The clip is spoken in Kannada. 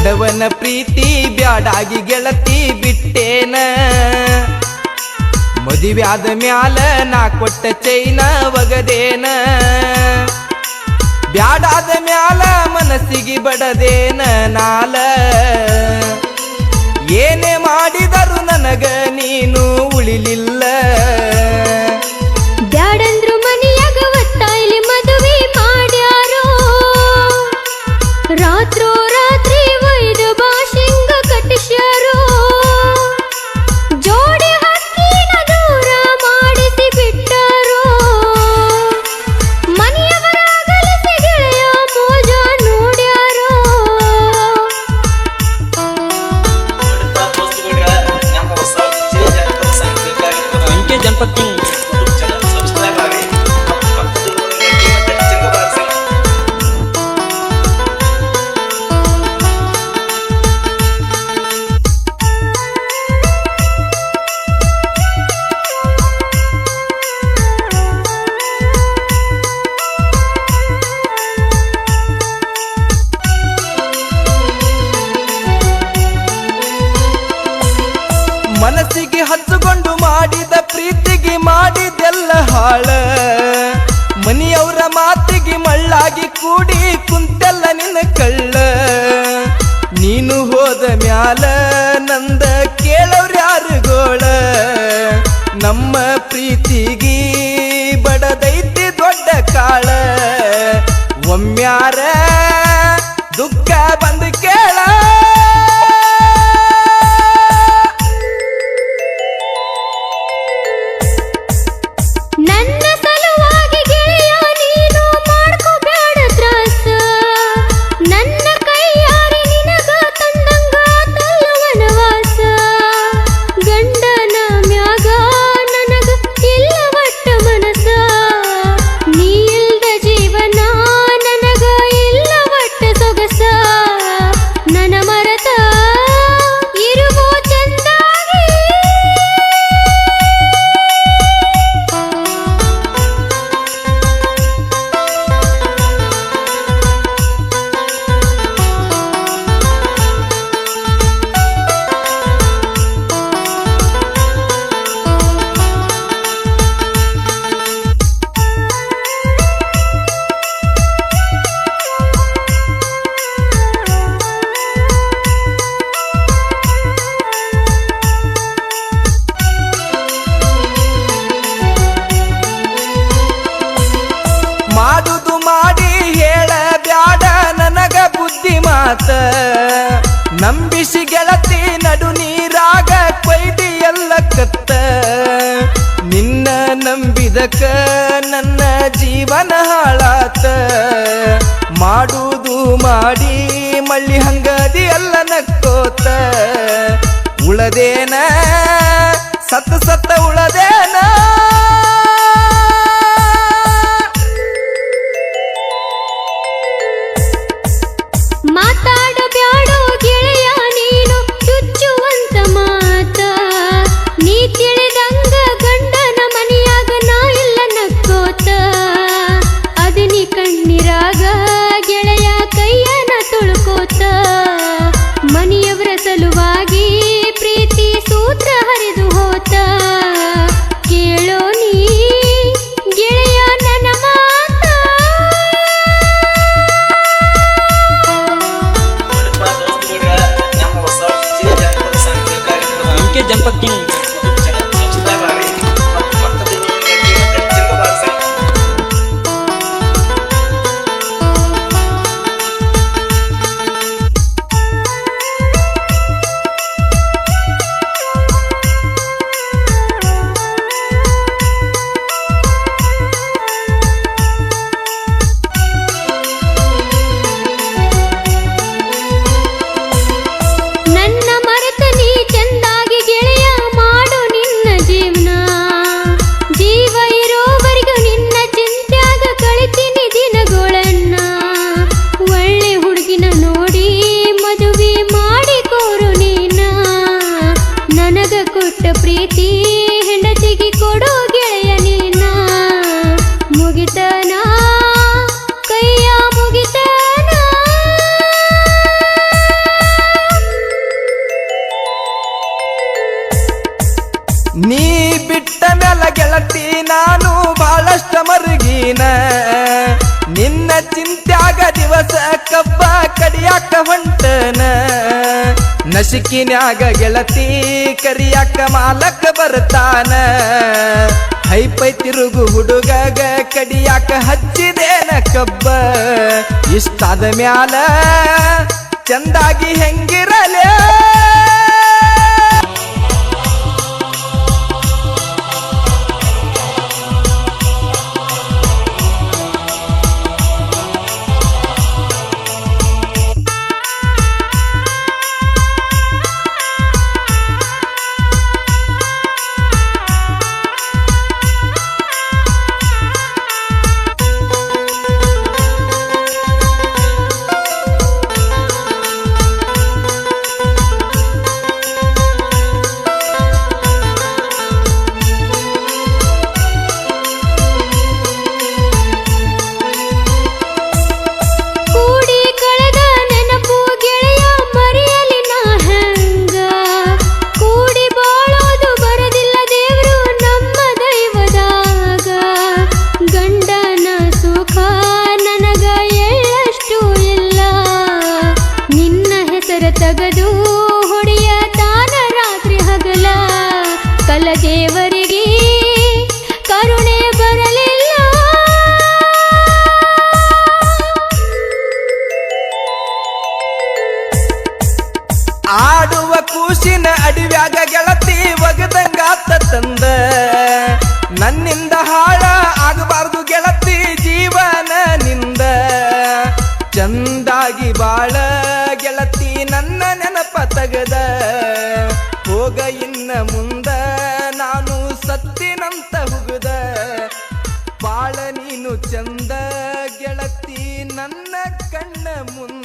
ಬಡವನ ಪ್ರೀತಿ ಬ್ಯಾಡಾಗಿ ಗೆಳತಿ ಬಿಟ್ಟೇನ ಮದುವ್ಯಾದ ಮ್ಯಾಲ ನಾ ಕೊಟ್ಟ ಚೈನ ಒಗದೇನ ಬ್ಯಾಡಾದ ಮ್ಯಾಲ ಮನಸ್ಸಿಗೆ ಬಡದೇನ ನಾಲ ಏನೇ ಮಾಡಿದರು ನನಗ ನೀನು ಉಳಿಲಿಲ್ಲ ಬ್ಯಾಡಂದ್ರು ಮನಿಯಾಗ ಒತ್ತಾಯ್ಲಿ ಮದುವೆ ಮಾಡ್ಯಾರೋ ರಾತ್ರೋ ರಾತ್ರಿ ಒಯ್ದು ಬಾಶಿಂಗ ಕಟ್ಟಿಸ್ಯಾರೋ ಜೋಡಿ ಹಕ್ಕಿನ ದೂರ ಮಾಡಿಸಿ ಬಿಟ್ಟರೋ ಮನೆಯವರ ಅಗಲಿಸಿ ಗೆಳೆಯ ಮೋಜ ನೋಡ್ಯಾರೋ ಜನಪದ ಮನಸ್ಸಿಗೆ ಹಚ್ಚುಕೊಂಡು ಮಾಡಿದ ಪ್ರೀತಿಗೆ ಮಾಡಿದೆಲ್ಲ ಹಾಳ ಮನಿಯವರ ಮಾತಿಗೆ ಮಳ್ಳಾಗಿ ಕೂಡಿ ಕುಂತೆಲ್ಲ ನಿನ್ನ ಕಳ್ಳ ನೀನು ಹೋದ ಮ್ಯಾಲ ನಂದ ಕೇಳವ್ರ್ಯಾರು ಗೋಳ ನಮ್ಮ ಪ್ರೀತಿಗೆ ಬಡದೈತಿ ದೊಡ್ಡ ಕಾಳ ಒಮ್ಮ್ಯಾರ ದುಃಖ ಬಂದು ಕೇಳ ನನ್ನ ಸಲುವಾಗಿ ಗೆಳೆಯ ನೀನು ಮಾಡ್ಕೋಬೇಡ ತ್ರಾಸ ನನ್ನ ಕೈಯಾರೆ ನಿನಗ ತಂದಂಗ ತಲ್ಲವನವಾಸ ಗಂಡನ ಮ್ಯಾಗ ನನಗ ಇಲ್ಲ ಒಟ್ಟ ಮನಸ ನೀ ಇಲ್ದ ಜೀವನ ನನಗ ಇಲ್ಲ ಒಟ್ಟ ಸೊಗಸ ನನ್ನ ಮರತ ಇರುವೋ ಚಂದಾಗಿ ಮಾಡುದು ಮಾಡಿ ಹೇಳ ಬ್ಯಾಡ ನನಗ ಬುದ್ಧಿ ಮಾತ ನಂಬಿಸಿ ಗೆಳತಿ ನಡು ನೀರಾಗ ಕೊಯ್ದಿ ಎಲ್ಲ ಕತ್ತ ನಿನ್ನ ನಂಬಿದಕ ನನ್ನ ಜೀವನ ಹಾಳಾತ ಮಾಡುದು ಮಾಡಿ ಮಳ್ಳಿ ಹಂಗದಿ ಎಲ್ಲ ನಕ್ಕೋತ ಉಳದೇನ ಸತ್ತ ಸತ್ತ ಉಳದೇನ ಮಾತಾಡಬ್ಯಾಡೋ ಗೆಳೆಯ ನೀನು ಚುಚ್ಚುವಂತ ಮಾತ ನೀ ತಿಳಿದಂಗ ಗಂಡನ ಮನಿಯಾಗ ನಾ ಇಲ್ಲ ನಕ್ಕೋತ ಅದು ನೀ ಕಣ್ಣೀರಾಗ ಗೆಳೆಯ ಕೈಯನ ತುಳ್ಕೋತ ಮನಿಯವರ ಸಲುವಾಗಿ ಪ್ರೀತಿ ಸೂತ್ರ ಹರಿದು ಹೋತ ಕಬ್ಬ ಕಡಿಯಾಕ ಹೊಂಟನ ನಸಿಕಿನ್ಯಾಗ ಗೆಳತಿ ಕರಿಯಾಕ ಮಾಲಕ ಬರ್ತಾನ ಹೈಪೈ ತಿರುಗು ಹುಡುಗಗ ಕಡಿಯಾಕ ಹಚ್ಚಿದೇನ ಕಬ್ಬ ಇಷ್ಟಾದ ಮ್ಯಾಲ ಚಂದಾಗಿ ಹೆಂಗಿರಲೇ ತಗದು ಹೊಡೆಯ ತಾನ ರಾತ್ರಿ ಹಗಲ ಕಲದೇವರಿಗೆ ಕರುಣೆ ಬರಲಿಲ್ಲ ಆಡುವ ಕೂಸಿನ ಅಡಿವ್ಯಾಗ ಗೆಳತಿ ಒಗದಂಗಾತ ತಂದ ನನ್ನಿಂದ ಹಾಳ ಆಗಬಾರ್ದು ಗೆಳತಿ ಜೀವನ ನಿಂದ ಚಂದಾಗಿ ಬಾಳ ಗೆಳತಿ ನನ್ನ ನೆನಪ ತಗದ ಹೋಗ ಇನ್ನ ಮುಂದ ನಾನು ಸತ್ತಿನಂತ ಹುಗುದ ಬಾಳ ನೀನು ಚಂದ ಗೆಳತಿ ನನ್ನ ಕಣ್ಣ ಮುಂದ